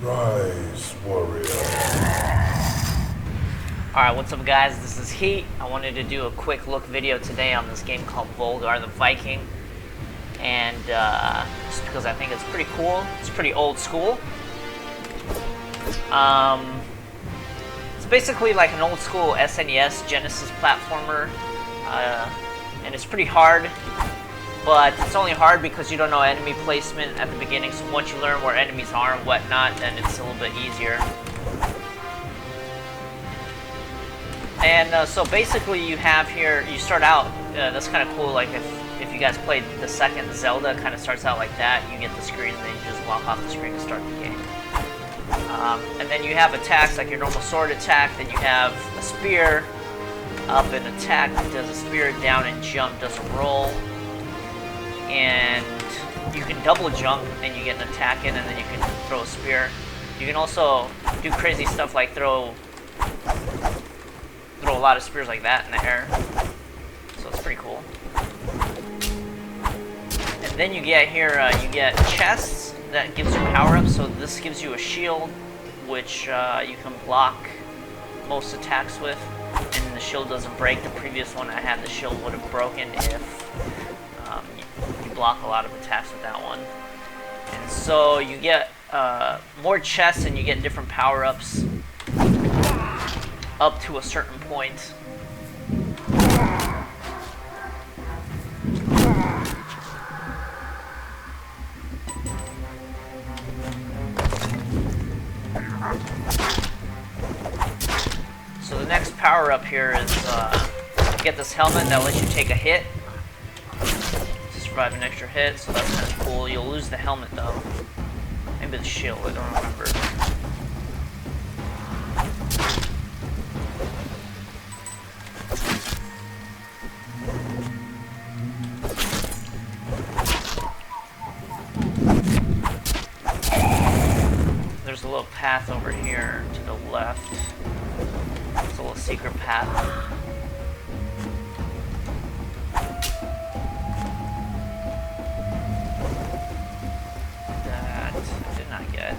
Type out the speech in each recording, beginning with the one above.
Rise, warrior. Alright, what's up guys, this is Heat. I wanted to do a quick look video today on this game called Volarr the Viking. And just because I think it's pretty cool. It's pretty old school. It's basically like an old school SNES Genesis platformer. And it's pretty hard. But it's only hard because you don't know enemy placement at the beginning. So once you learn where enemies are and whatnot, then it's a little bit easier. And so basically you have here, you start out, that's kind of cool, like if you guys played the second Zelda, it kind of starts out like that. You get the screen and then you just walk off the screen to start the game. And then you have attacks like your normal sword attack, then you have a spear, up and attack, does a spear, down and jump, does a roll. And you can double jump and you get an attack in, and then you can throw a spear. You can also do crazy stuff like throw a lot of spears like that in the air. So it's pretty cool. And then you get here, you get chests that gives you power-ups. So this gives you a shield, which you can block most attacks with. And the shield doesn't break. The previous one I had, the shield would have broken if you block a lot of attacks with that one. And so you get more chests and you get different power-ups up to a certain point. So the next power-up here is you get this helmet that lets you take a hit to survive an extra hit, so that's kind of cool. You'll lose the helmet though. Maybe the shield, I don't remember. There's a little path over here to the left. It's a little secret path. That I did not get.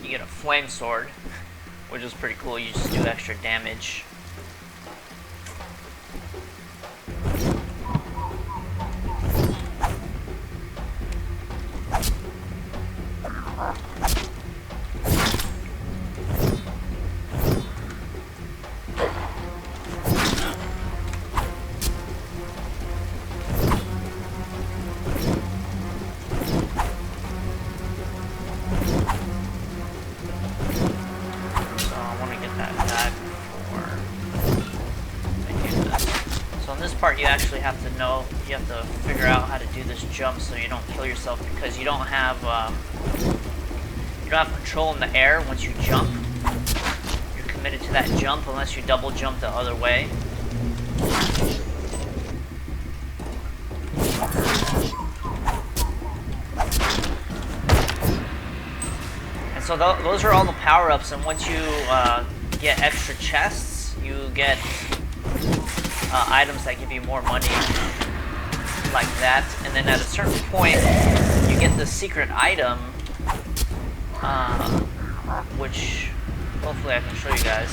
You get a flame sword, which is pretty cool. You just do extra damage. Part you actually have to know, you have to figure out how to do this jump so you don't kill yourself, because you don't have control in the air once you jump. You're committed to that jump unless you double jump the other way. And so those are all the power-ups, and once you get extra chests, you get items that give you more money, like that. And then at a certain point, you get the secret item, which hopefully I can show you guys.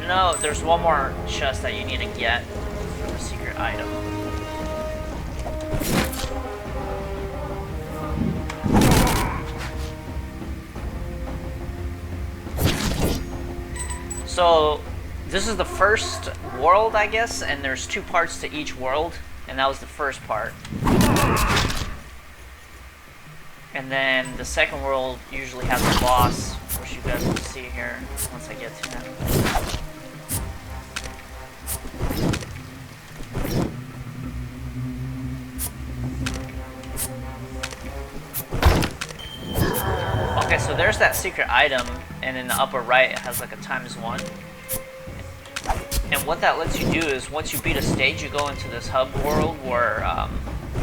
No, there's one more chest that you need to get for the secret item. So this is the first world, I guess, and there's 2 parts to each world, and that was the first part. And then the second world usually has a boss, which you guys will see here once I get to him. Okay, so there's that secret item, and in the upper right it has like a ×1. And what that lets you do is once you beat a stage, you go into this hub world where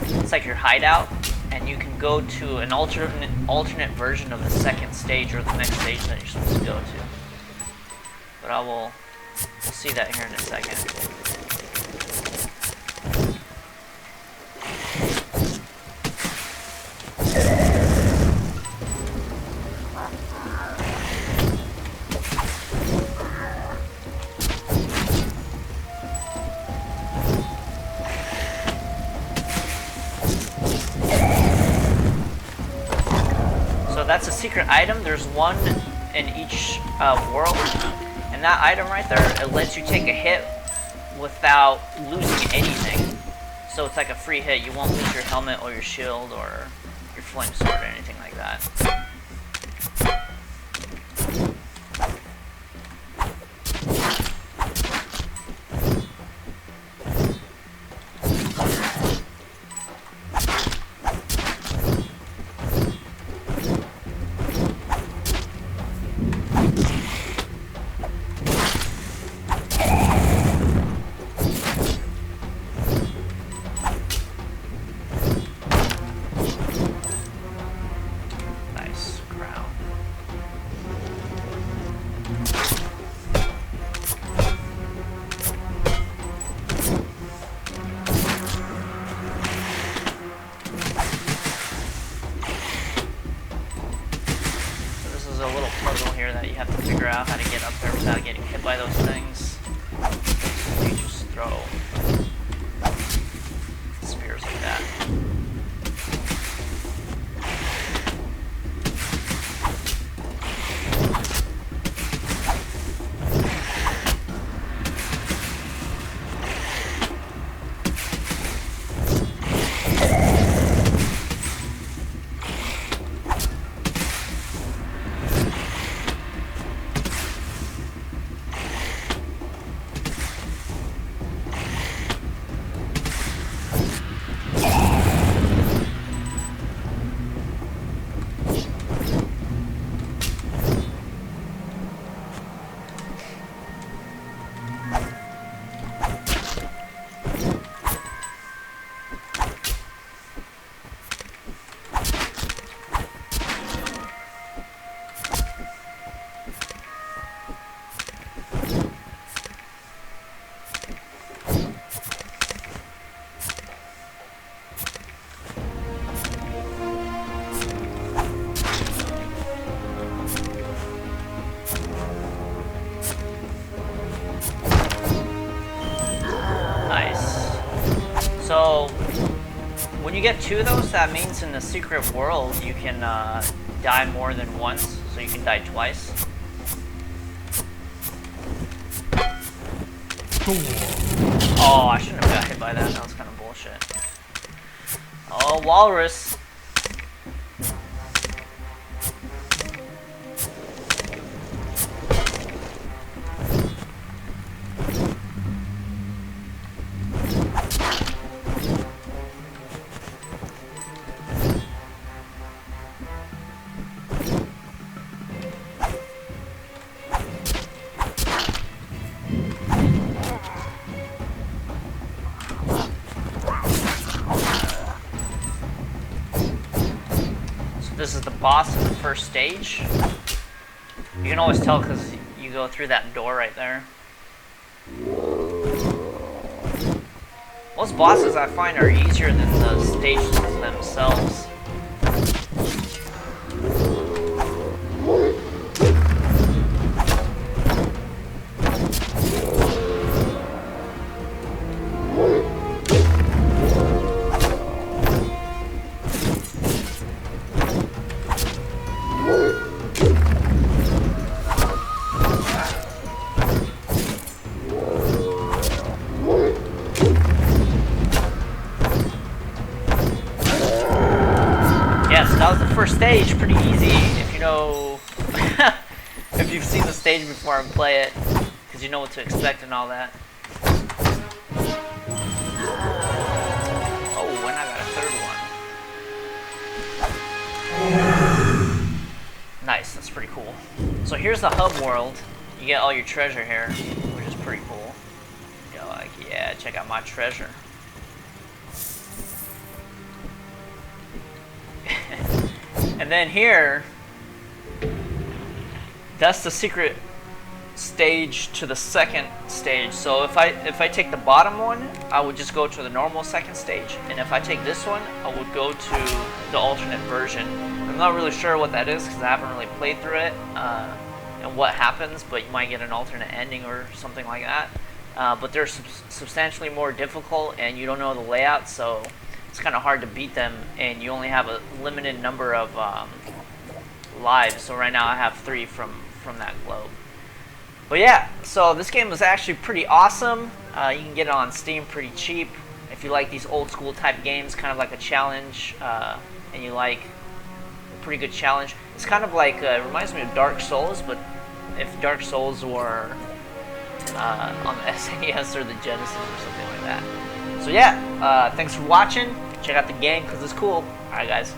it's like your hideout, and you can go to an alternate version of the second stage or the next stage that you're supposed to go to. But we'll see that here in a second. That's a secret item. There's one in each world, and that item right there, it lets you take a hit without losing anything. So it's like a free hit. You won't lose your helmet or your shield or your flame sword or anything like that. That you have to figure out how to get up there without getting hit by those things. You just throw spears like that. So when you get 2 of those, that means in the secret world you can die more than once, so you can die twice. Oh, I shouldn't have got hit by that. That was kind of bullshit. Oh, walrus. This is the boss of the first stage. You can always tell because you go through that door right there. Most bosses I find are easier than the stages themselves. stage pretty easy if you know, if you've seen the stage before and play it, because you know what to expect and all that. Oh, and I got a third one. Nice, that's pretty cool. So here's the hub world. You get all your treasure here, which is pretty cool. You're like, yeah, check out my treasure. And then here, that's the secret stage to the second stage. So if I take the bottom one, I would just go to the normal second stage, and if I take this one, I would go to the alternate version. I'm not really sure what that is because I haven't really played through it and what happens, but you might get an alternate ending or something like that. But they're substantially more difficult, and you don't know the layout, so it's kind of hard to beat them, and you only have a limited number of lives. So right now I have 3 from that globe. But yeah, so this game was actually pretty awesome. You can get it on Steam pretty cheap if you like these old school type games, kind of like a challenge, and you like a pretty good challenge. It's kind of like, it reminds me of Dark Souls, but if Dark Souls were on the SNES or the Genesis or something like that. So yeah, thanks for watching. Check out the game because it's cool. Alright guys.